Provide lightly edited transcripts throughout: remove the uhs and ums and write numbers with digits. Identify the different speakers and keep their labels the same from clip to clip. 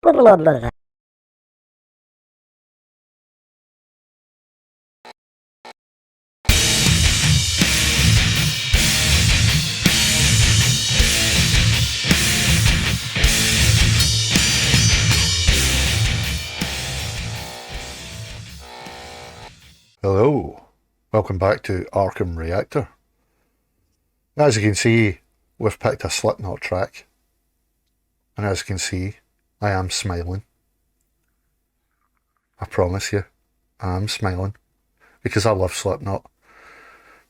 Speaker 1: Hello, welcome back to Arkham Reactor. As you can see, we've picked a Slipknot track, and as you can see, I am smiling. I promise you, I am smiling, because I love Slipknot.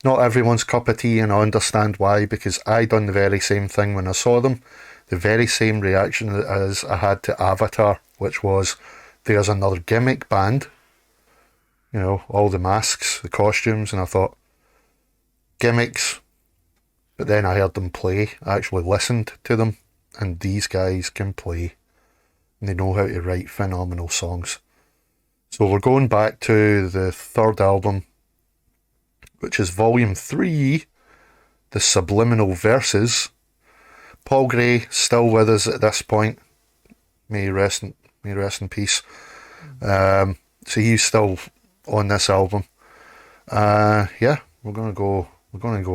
Speaker 1: Not everyone's cup of tea, and I understand why, because I done the very same thing when I saw them, the very same reaction as I had to Avatar, which was, there's another gimmick band. You know, all the masks, the costumes, and I thought, gimmicks. But then I heard them play. I actually listened to them, and these guys can play. And they know how to write phenomenal songs. So we're going back to the third album, which is Volume 3, The Subliminal Verses. Paul Gray, still with us at this point. May he rest in peace. So he's still on this album. Yeah, we're gonna go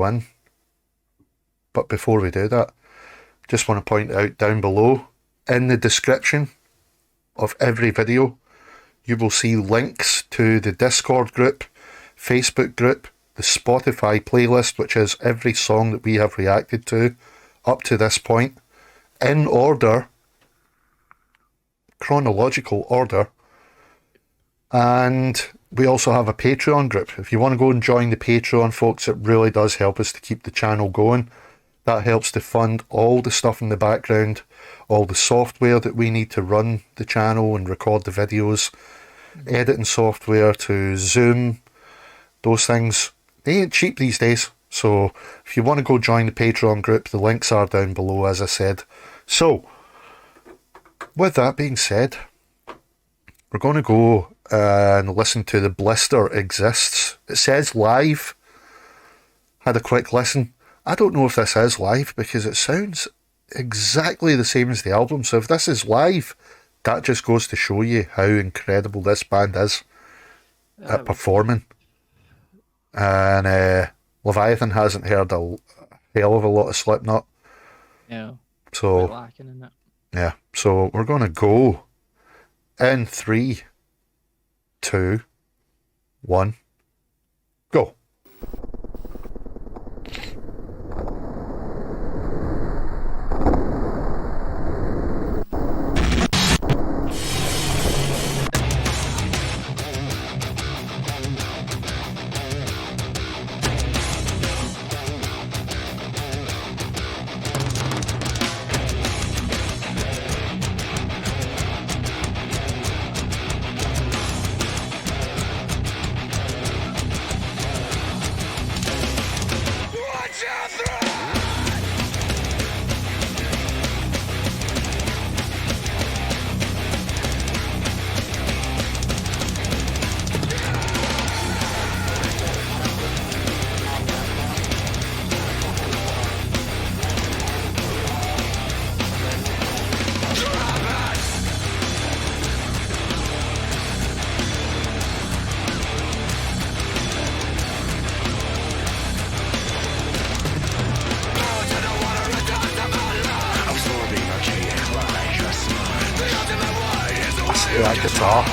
Speaker 1: in. But before we do that, just want to point out down below in the description of every video, you will see links to the Discord group, Facebook group, the Spotify playlist, which is every song that we have reacted to up to this point, in order, chronological order. And we also have a Patreon group. If you want to go and join the Patreon, folks, it really does help us to keep the channel going. That helps to fund all the stuff in the background, all the software that we need to run the channel and record the videos, editing software to Zoom, those things. They ain't cheap these days. So if you want to go join the Patreon group, the links are down below, as I said. So, with that being said, we're going to go and listen to the Blister Exists. It says live. Had a quick listen. I don't know if this is live because it sounds exactly the same as the album. So if this is live, that just goes to show you how incredible this band is at performing. And Leviathan hasn't heard a hell of a lot of Slipknot.
Speaker 2: Yeah.
Speaker 1: So
Speaker 2: lacking in that.
Speaker 1: Yeah. So we're going to go in 3, 2, 1, go. That guitar.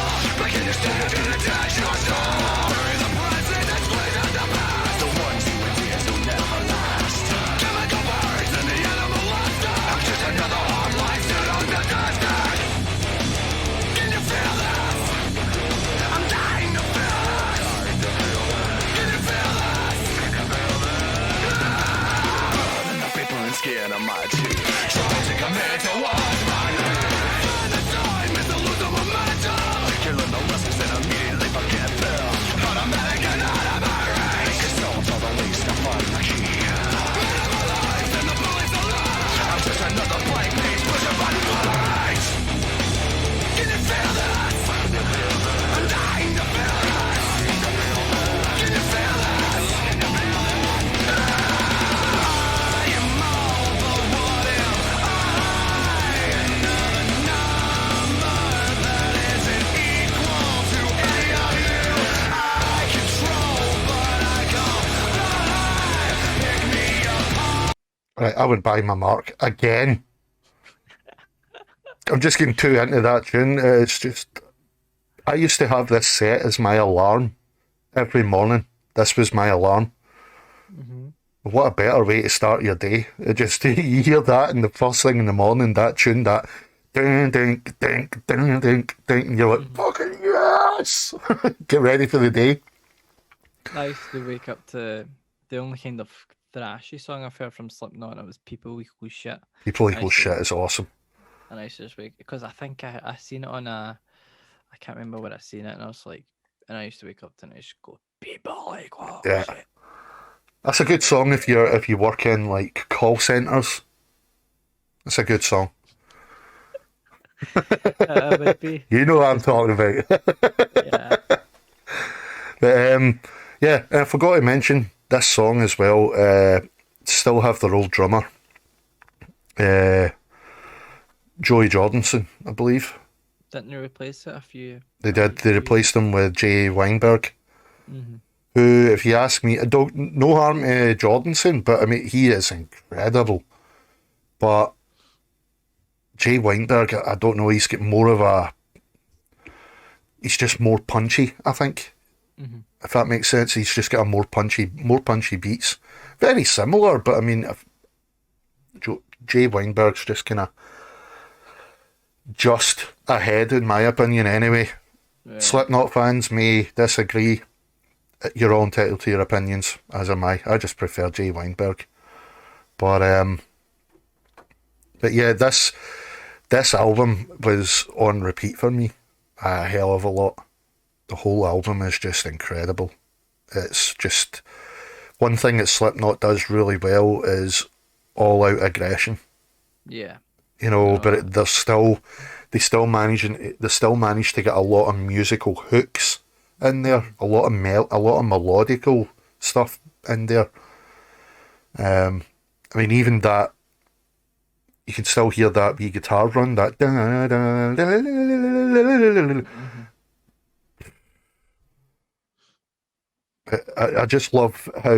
Speaker 3: Killing the lessons and immediately forget them.
Speaker 1: Right, I would buy my mark again. I'm just getting too into that tune. It's just, I used to have this set as my alarm every morning. This was my alarm.
Speaker 2: Hmm.
Speaker 1: What a better way to start your day. It just, you hear that and the first thing in the morning, that tune, that ding, ding, ding, ding, ding, ding, and you're like,
Speaker 2: Hmm.
Speaker 1: fucking yes! Get ready for the day.
Speaker 2: I used to wake up to the only kind of thrashy song I've heard from Slipknot, and it was "People Equal Shit."
Speaker 1: People
Speaker 2: I
Speaker 1: Equal
Speaker 2: used to,
Speaker 1: Shit is awesome.
Speaker 2: and I used to just wake because I think I seen it on a, I can't remember where I seen it, and I was like, and I used to wake up to it and I just go, "People Equal
Speaker 1: Yeah.
Speaker 2: Shit."
Speaker 1: That's a good song if you work in like call centres. It's a good song.
Speaker 2: It would be
Speaker 1: You know what I'm
Speaker 2: just like,
Speaker 1: talking about.
Speaker 2: yeah,
Speaker 1: But yeah, I forgot to mention this song as well. Still have their old drummer, uh, Joey Jordison, I believe.
Speaker 2: didn't they replace it a few
Speaker 1: They
Speaker 2: a
Speaker 1: did. They
Speaker 2: few years?
Speaker 1: replaced him with Jay Weinberg,
Speaker 2: Mm-hmm.
Speaker 1: who, if you ask me, I don't no harm to Jordanson, but I mean he is incredible. But Jay Weinberg, I don't know. He's got more of a. He's just more punchy, I think.
Speaker 2: Mm-hmm.
Speaker 1: If that makes sense, he's just got a more punchy beats. Very similar, but I mean, if Jay Weinberg's just kind of just ahead, in my opinion. Anyway,
Speaker 2: Yeah.
Speaker 1: Slipknot fans may disagree. You're all entitled to your opinions, as am I. I just prefer Jay Weinberg. But but yeah, this album was on repeat for me a hell of a lot. The whole album is just incredible. It's just one thing that Slipknot does really well is all out aggression.
Speaker 2: Yeah.
Speaker 1: You know, but
Speaker 2: No.
Speaker 1: they still manage to get a lot of musical hooks in there,
Speaker 2: Mm-hmm.
Speaker 1: a lot of melodical stuff in there. I mean, even that you can still hear that wee guitar run, that
Speaker 2: Mm-hmm.
Speaker 1: I just love how,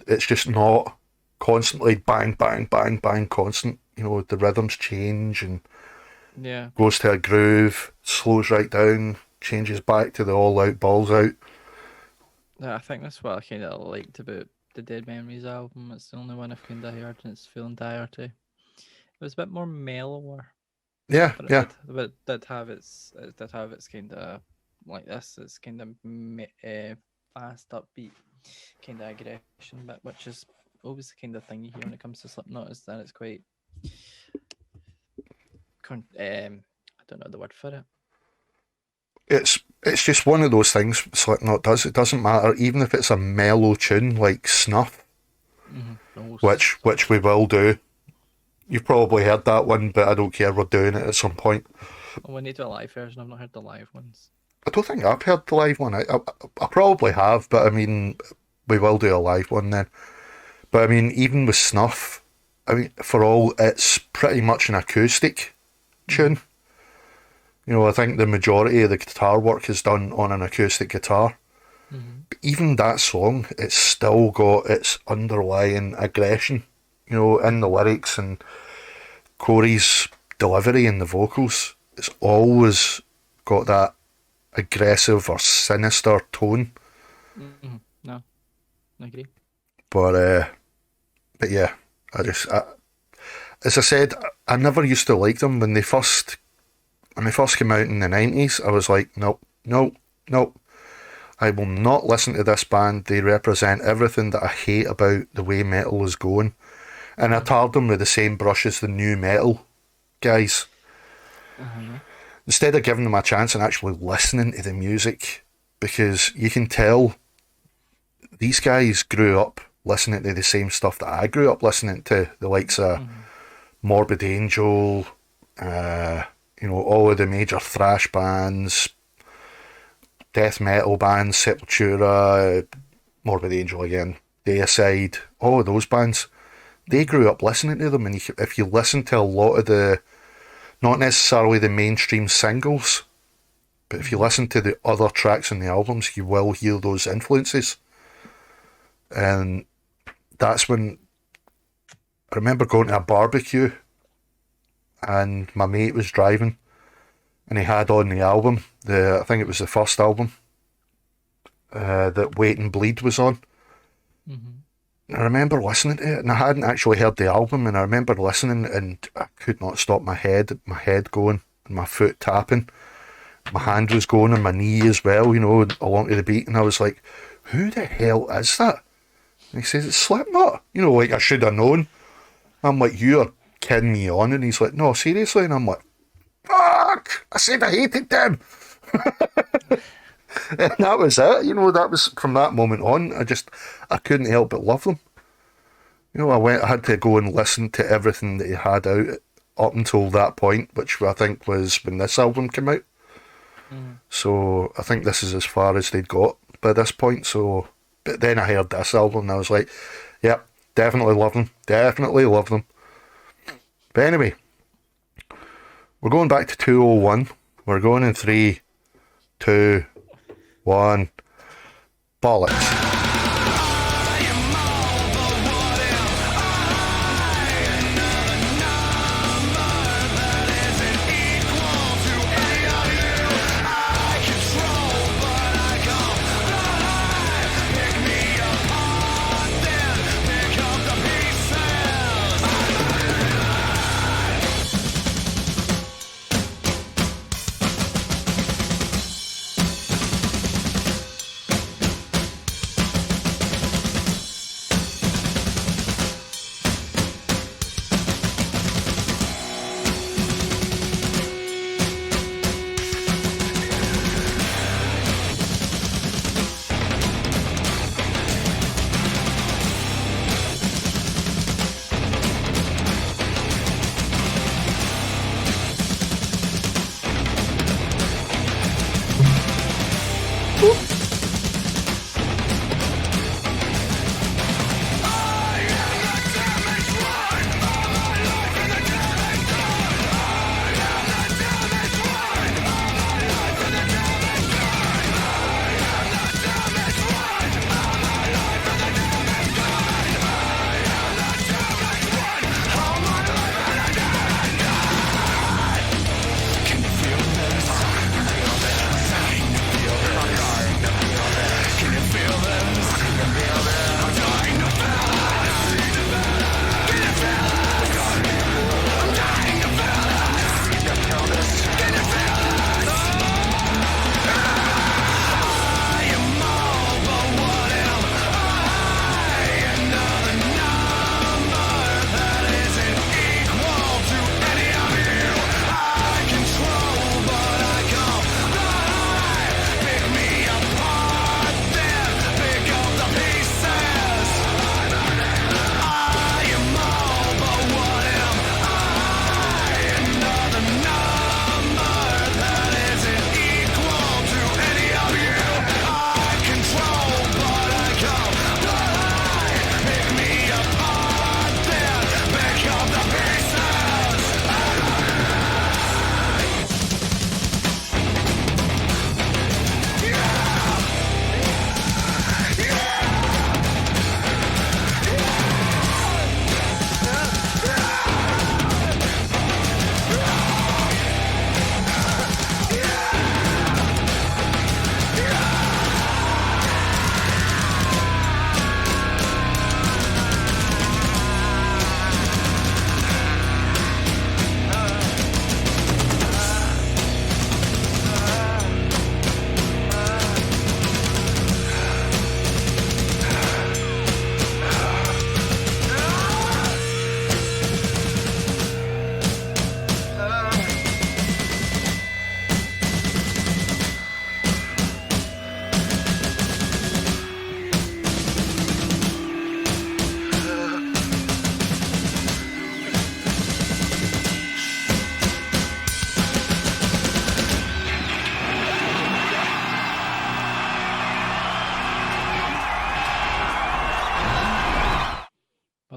Speaker 1: it's just not constantly bang, bang, bang, bang, constant. You know, the rhythms change and
Speaker 2: Yeah.
Speaker 1: goes to a groove, slows right down, changes back to the all out, balls out.
Speaker 2: Yeah, I think that's what I kind of liked about the Dead Memories album. It's the only one I've kind of heard in its full entirety. It was a bit more mellower,
Speaker 1: Yeah,
Speaker 2: but
Speaker 1: yeah,
Speaker 2: it did have its kind of like this. It's kind of fast, upbeat kind of aggression bit, which is always the kind of thing you hear when it comes to Slipknot. Is that it's quite I don't know the word for it.
Speaker 1: it's just one of those things Slipknot does. It doesn't matter, even if it's a mellow tune like Snuff,
Speaker 2: Mm-hmm. Oh,
Speaker 1: which we will do. You've probably heard that one, but I don't care. We're doing it at some point.
Speaker 2: oh, we need to do a live version. I've not heard the live ones.
Speaker 1: I don't think I've heard the live one. I probably have, but I mean, we will do a live one then. But I mean, even with Snuff, I mean, for all it's pretty much an acoustic
Speaker 2: Mm-hmm.
Speaker 1: tune. You know, I think the majority of the guitar work is done on an acoustic guitar.
Speaker 2: Mm-hmm.
Speaker 1: But even that song, it's still got its underlying aggression, in the lyrics and Corey's delivery in the vocals. It's always got that aggressive or sinister tone.
Speaker 2: Mm-hmm. No, I agree.
Speaker 1: But but yeah, as I said, I never used to like them when they first came out in the 90s. I was like, nope, nope, nope. I will not listen to this band. They represent everything that I hate about the way metal is going. And I
Speaker 2: Mm-hmm.
Speaker 1: tarred them with the same brush as the new metal guys.
Speaker 2: Uh-huh.
Speaker 1: Instead of giving them a chance and actually listening to the music, because you can tell these guys grew up listening to the same stuff that I grew up listening to, the likes of
Speaker 2: Mm-hmm.
Speaker 1: Morbid Angel, all of the major thrash bands, death metal bands, Sepultura, Morbid Angel again, Deicide, all of those bands. They
Speaker 2: Mm-hmm.
Speaker 1: grew up listening to them, and if you listen to a lot of the, not necessarily the mainstream singles, but if you
Speaker 2: Mm-hmm.
Speaker 1: listen to the other tracks in the albums, you will hear those influences. And that's when remember going to a barbecue and my mate was driving and he had on the album, I think it was the first album, that Wait and Bleed was on. I remember listening to it, and I hadn't actually heard the album, and I remember listening, and I could not stop my head going, and my foot tapping. My hand was going, and my knee as well, you know, along to the beat, and I was like, who the hell is that? And he says, it's Slipknot. You know, like, I should have known. I'm like, you're kidding me on, and he's like, no, seriously? And I'm like, fuck! I said I hated them! And that was it, you know, that was, from that moment on, I couldn't help but love them. You know, I had to go and listen to everything that he had out up until that point, which I think was when this album came out. So I think this is as far as they'd got by this point. So, but then I heard this album and I was like, yep, definitely love them. Definitely love them. But anyway, we're going back to 201. We're going in 3, 2, 1. Bollocks.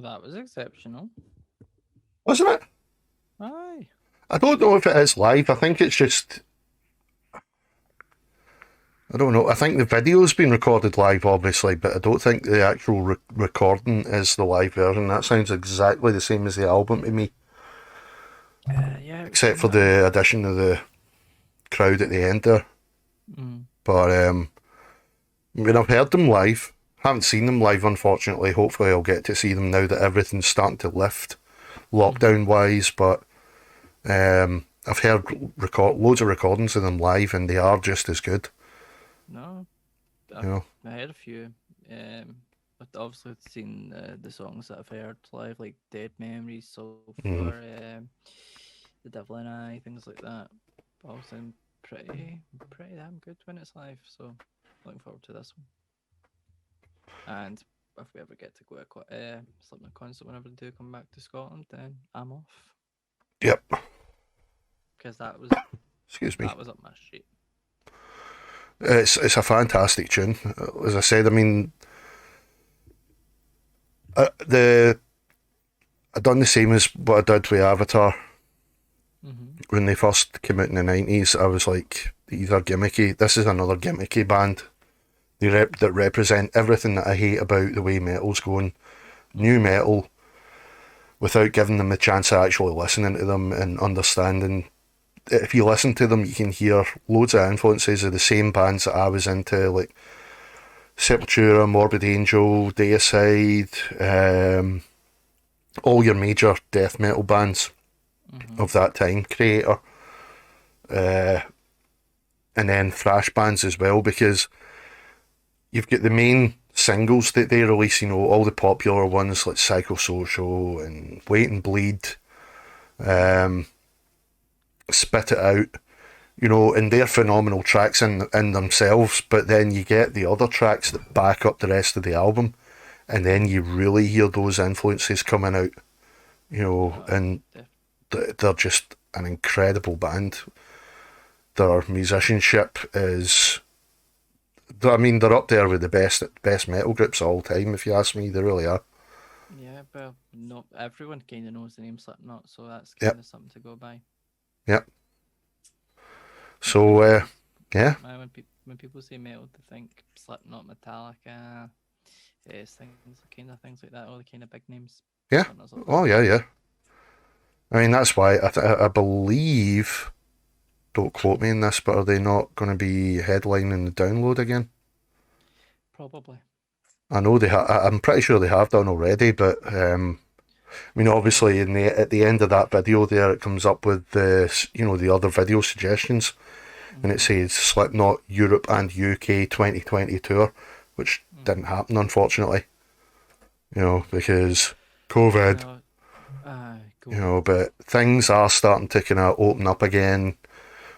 Speaker 2: Well, that was exceptional.
Speaker 1: Wasn't it?
Speaker 2: Aye.
Speaker 1: I don't know if it is live. I think it's just... I don't know. I think the video's been recorded live, obviously, but I don't think the actual recording is the live version. That sounds exactly the same as the album to me,
Speaker 2: Yeah, it was
Speaker 1: except
Speaker 2: kind
Speaker 1: for
Speaker 2: of.
Speaker 1: the addition of the crowd at the end there.
Speaker 2: Mm,
Speaker 1: But I mean, I've heard them live. Haven't seen them live, unfortunately. Hopefully, I'll get to see them now that everything's starting to lift,
Speaker 2: mm-hmm.
Speaker 1: lockdown wise. But I've heard loads of recordings of them live, and they are just as good.
Speaker 2: No,
Speaker 1: You know.
Speaker 2: I heard a few. I've obviously seen the songs that I've heard live, like Dead Memories, So
Speaker 1: Mm.
Speaker 2: Far, The Devil in I, things like that. All sound pretty damn good when it's live. So looking forward to this one. And if we ever get to go to a Slipknot concert whenever they do come back to Scotland, then I'm off
Speaker 1: Yep.
Speaker 2: because
Speaker 1: Excuse me.
Speaker 2: that was up my street.
Speaker 1: It's a fantastic tune. As I said, I mean, the I done the same as what I did with Avatar
Speaker 2: Mm-hmm.
Speaker 1: when they first came out in the 90s. I was like, these are gimmicky. This is another gimmicky band. That represent everything that I hate about the way metal's going. New metal, without giving them the chance of actually listening to them and understanding. If you listen to them, you can hear loads of influences of the same bands that I was into, like Sepultura, Morbid Angel, Deicide, all your major death metal bands
Speaker 2: Mm-hmm.
Speaker 1: of that time, Creator, uh, and then thrash bands as well, because you've got the main singles that they release, all the popular ones like Psychosocial and Wait and Bleed, Spit It Out, and they're phenomenal tracks in themselves, but then you get the other tracks that back up the rest of the album, and then you really hear those influences coming out, and they're just an incredible band. Their musicianship is, I mean, they're up there with the best metal groups of all time, if you ask me. They really are.
Speaker 2: Yeah, well, not everyone kind of knows the name Slipknot, so that's kind
Speaker 1: Yep,
Speaker 2: of something to go by.
Speaker 1: yep.
Speaker 2: Like
Speaker 1: So, yeah,
Speaker 2: when people say metal, they think Slipknot, Metallica, things like that, all the kind of big names.
Speaker 1: yeah.
Speaker 2: Slipknot's up there
Speaker 1: Oh, yeah,
Speaker 2: too.
Speaker 1: yeah. I mean, that's why I believe, don't quote me on this, but are they not going to be headlining the download again?
Speaker 2: Probably.
Speaker 1: I know I'm pretty sure they have done already, but I mean, obviously, at the end of that video, there it comes up with the other video suggestions, and it
Speaker 2: Mm-hmm.
Speaker 1: says Slipknot Europe and UK 2020 tour, which
Speaker 2: Mm-hmm.
Speaker 1: didn't happen, unfortunately. Because COVID.
Speaker 2: No, COVID.
Speaker 1: But things are starting to kind of open up again.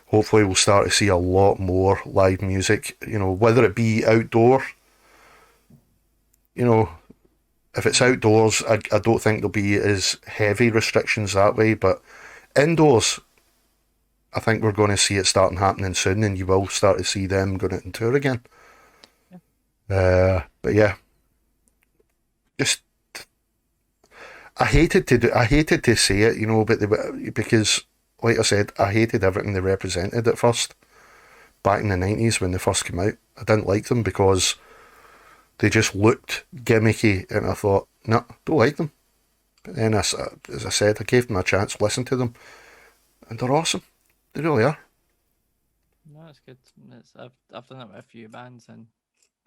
Speaker 1: Hopefully, we'll start to see a lot more live music. Whether it be outdoor. You know, if it's
Speaker 2: Mm-hmm.
Speaker 1: outdoors, I don't think there'll be as heavy restrictions that way. But indoors, I think we're going to see it starting happening soon, and you will start to see them going out on tour again.
Speaker 2: Yeah.
Speaker 1: But yeah, just I hated to say it, because like I said, I hated everything they represented at first. Back in the 90s when they first came out, I didn't like them because they just looked gimmicky, and I thought, no, don't like them. But then, as I said, I gave them a chance, listened to them, and they're awesome. They really are.
Speaker 2: No, it's good. I've done it with a few bands, and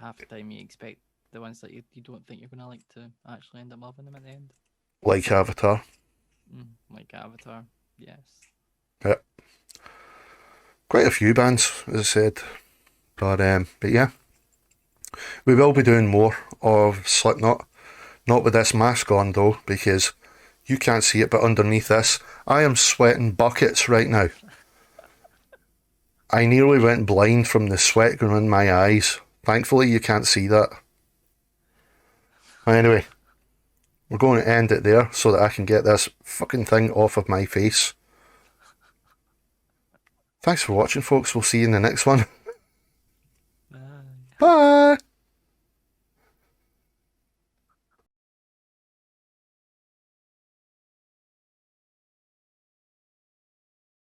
Speaker 2: half the time you expect the ones that you don't think you're gonna like to actually end up loving them at the end.
Speaker 1: Like Avatar.
Speaker 2: Like Avatar, yes.
Speaker 1: Yeah. Quite a few bands, as I said. But yeah, we will be doing more of Slipknot. Not with this mask on though, because you can't see it, but underneath this, I am sweating buckets right now. I nearly went blind from the sweat going in my eyes. Thankfully, you can't see that. Anyway, we're going to end it there so that I can get this fucking thing off of my face. Thanks for watching, folks. We'll see you in the next one.